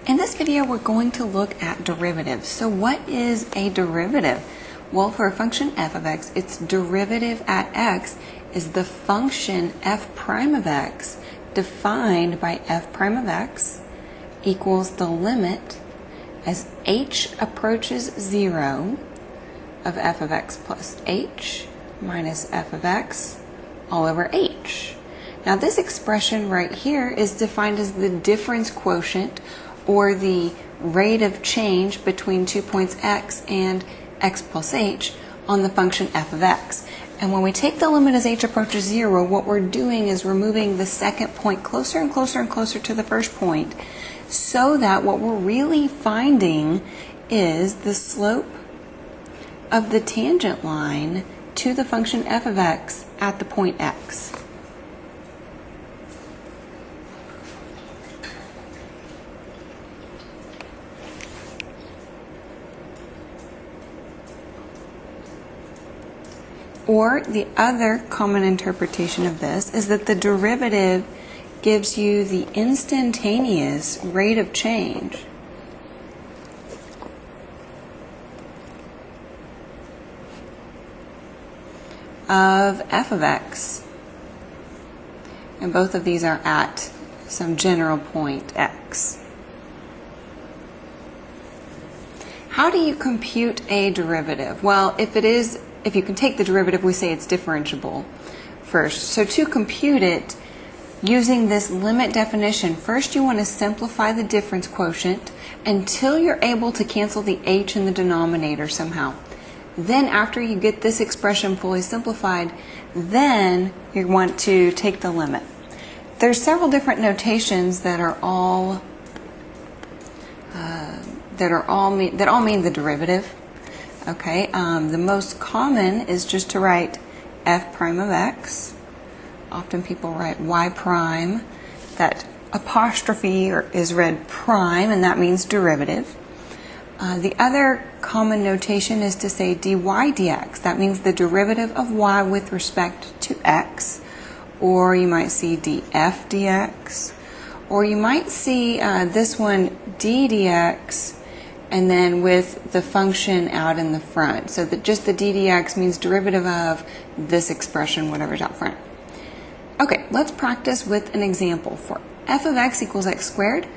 In this video, we're going to look at derivatives. So what is a derivative? Well, for a function f of x, its derivative at x is the function f prime of x defined by f prime of x equals the limit as h approaches 0 of f of x plus h minus f of x all over h. Now this expression right here is defined as the difference quotient, or the rate of change between 2 points x and x plus h on the function f of x. And when we take the limit as h approaches 0, what we're doing is we're moving the second point closer and closer and closer to the first point, so that what we're really finding is the slope of the tangent line to the function f of x at the point x. Or the other common interpretation of this is that the derivative gives you the instantaneous rate of change of f of x. And both of these are at some general point x. How do you compute a derivative? Well, if you can take the derivative, we say it's differentiable first. So to compute it, using this limit definition, first you want to simplify the difference quotient until you're able to cancel the h in the denominator somehow. Then after you get this expression fully simplified, then you want to take the limit. There's several different notations that all mean the derivative. Okay, the most common is just to write f prime of x. Often people write y prime. That apostrophe is read prime, and that means derivative. The other common notation is to say dy dx. That means the derivative of y with respect to x. Or you might see df dx. Or you might see this one d dx, and then with the function out in the front. So that just the d dx means derivative of this expression, whatever's out front. Okay, let's practice with an example. For f of x equals x squared,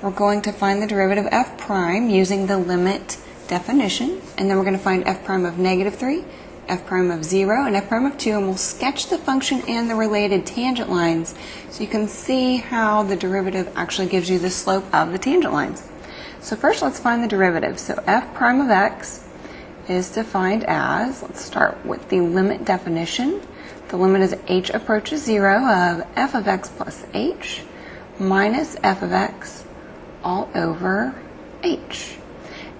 we're going to find the derivative f prime using the limit definition, and then we're going to find f prime of -3, f prime of 0, and f prime of 2, and we'll sketch the function and the related tangent lines so you can see how the derivative actually gives you the slope of the tangent lines. So first let's find the derivative. So f prime of x is defined as, let's start with the limit definition. The limit as h approaches 0 of f of x plus h minus f of x all over h.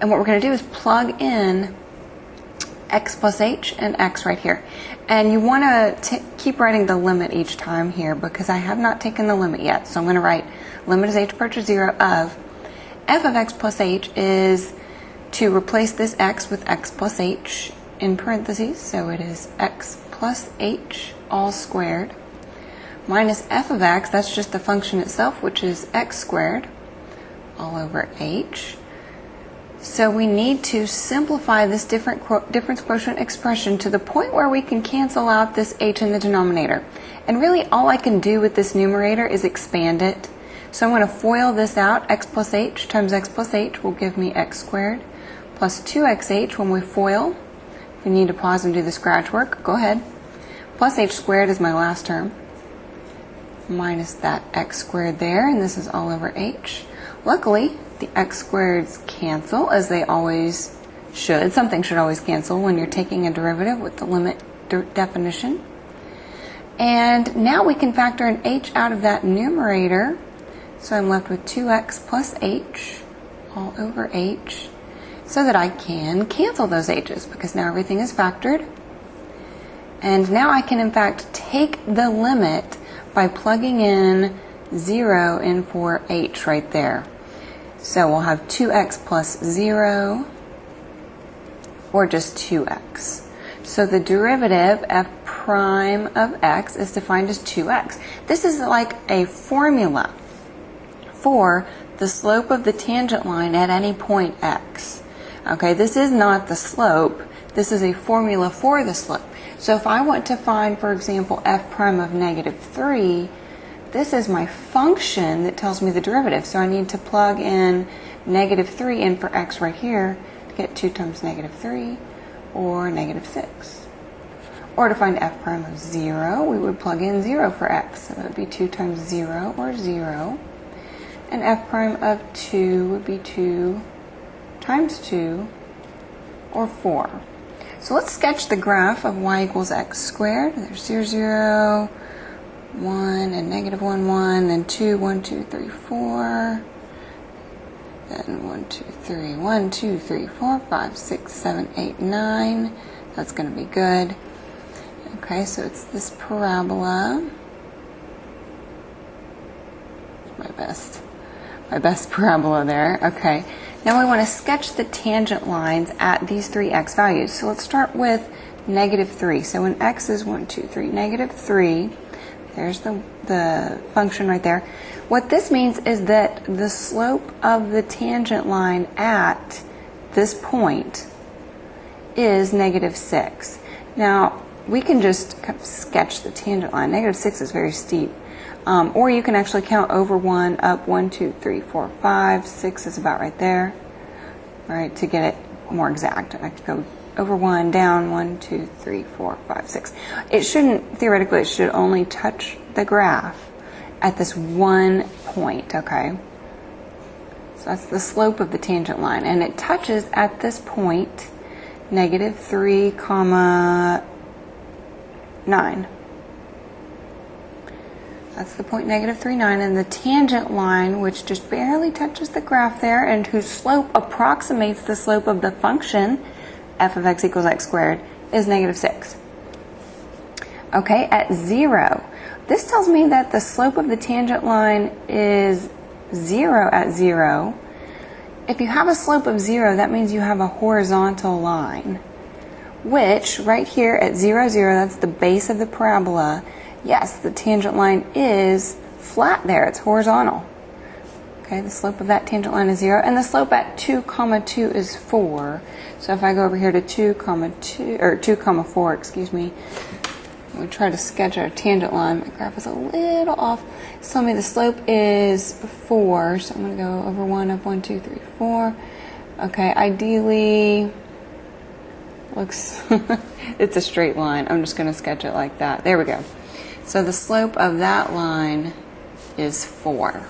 And what we're going to do is plug in x plus h and x right here. And you want to keep writing the limit each time here because I have not taken the limit yet. So I'm going to write limit as h approaches 0 of f of x plus h is to replace this x with x plus h in parentheses. So it is x plus h all squared minus f of x, that's just the function itself, which is x squared all over h. So we need to simplify this difference quotient expression to the point where we can cancel out this h in the denominator. And really all I can do with this numerator is expand it. So I'm going to FOIL this out. X plus h times x plus h will give me x squared plus 2xh when we FOIL. If you need to pause and do the scratch work, go ahead. Plus h squared is my last term. Minus that x squared there, and this is all over h. Luckily, the x squareds cancel, as they always should. Something should always cancel when you're taking a derivative with the limit definition. And now we can factor an h out of that numerator. So I'm left with 2x plus h all over h, so that I can cancel those h's because now everything is factored. And now I can in fact take the limit by plugging in 0 in for h right there. So we'll have 2x plus 0 or just 2x. So the derivative f prime of x is defined as 2x. This is like a formula for the slope of the tangent line at any point x. Okay, this is not the slope. This is a formula for the slope. So if I want to find, for example, f prime of -3, this is my function that tells me the derivative. So I need to plug in -3 in for x right here to get 2 times -3 or -6. Or to find f prime of 0, we would plug in 0 for x. So that would be 2 times 0 or 0. And f prime of 2 would be 2 times 2 or 4. So let's sketch the graph of y equals x squared. There's 0, 0, 1, and -1, 1, then 2, 1, 2, 3, 4. Then 1, 2, 3, 1, 2, 3, 4, 5, 6, 7, 8, 9. That's going to be good. Okay, so it's this parabola. My best parabola there. Okay. Now we want to sketch the tangent lines at these 3 x values. So let's start with -3. So when x is 1, 2, 3, -3, there's the function right there. What this means is that the slope of the tangent line at this point is -6. Now, we can just kind of sketch the tangent line. -6 is very steep. Or you can actually count over 1, up 1, 2, 3, 4, 5, 6 is about right there. All right, to get it more exact, I have to go over 1, down 1, 2, 3, 4, 5, 6. It shouldn't, theoretically, it should only touch the graph at this one point, okay? So that's the slope of the tangent line, and it touches at this point, -3, 9. That's the point -3, 9, and the tangent line, which just barely touches the graph there, and whose slope approximates the slope of the function, f of x equals x squared, is -6. Okay, at 0, this tells me that the slope of the tangent line is 0 at 0. If you have a slope of 0, that means you have a horizontal line, which right here at 0, 0, that's the base of the parabola. Yes, the tangent line is flat there. It's horizontal. Okay, the slope of that tangent line is 0, and the slope at 2, 2 is 4. So if I go over here to 2, 2, or 2, 4, excuse me, we try to sketch our tangent line. My graph is a little off. It's telling me the slope is 4, so I'm going to go over 1, up 1, 2, 3, 4. Okay, ideally, looks, it's a straight line. I'm just going to sketch it like that. There we go. So the slope of that line is 4.